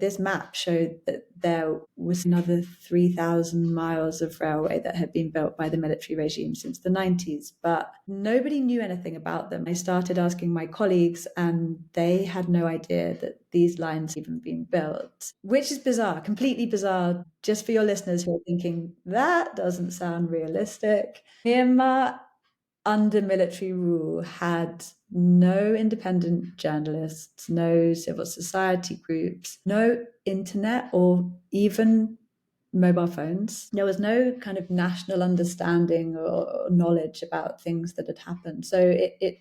This map showed that there was another 3,000 miles of railway that had been built by the military regime since the 90s, but nobody knew anything about them. I started asking my colleagues, and they had no idea that these lines had even been built, which is bizarre, completely bizarre. Just for your listeners who are thinking, that doesn't sound realistic. Myanmar, under military rule, had no independent journalists, no civil society groups, no internet or even mobile phones. There was no kind of national understanding or knowledge about things that had happened. So it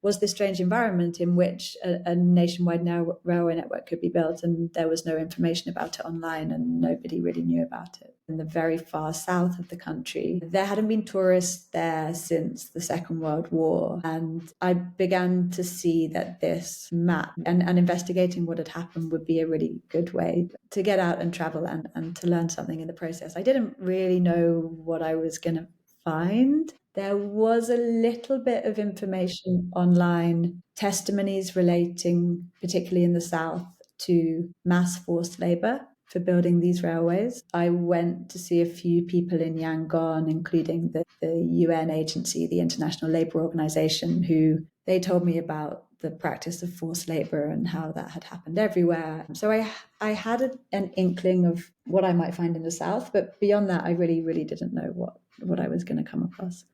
was this strange environment in which a nationwide railway network could be built, and there was no information about it online, and nobody really knew about it. In the very far south of the country, there hadn't been tourists there since the Second World War, and I began to see that this map and investigating what had happened would be a really good way to get out and travel and to learn something in the process. I didn't really know what I was going to find. There was a little bit of information online, testimonies relating, particularly in the south, to mass forced labour for building these railways. I went to see a few people in Yangon, including the UN agency, the International Labour Organization, who they told me about the practice of forced labour and how that had happened everywhere. So I had an inkling of what I might find in the south, but beyond that, I really, really didn't know what I was going to come across.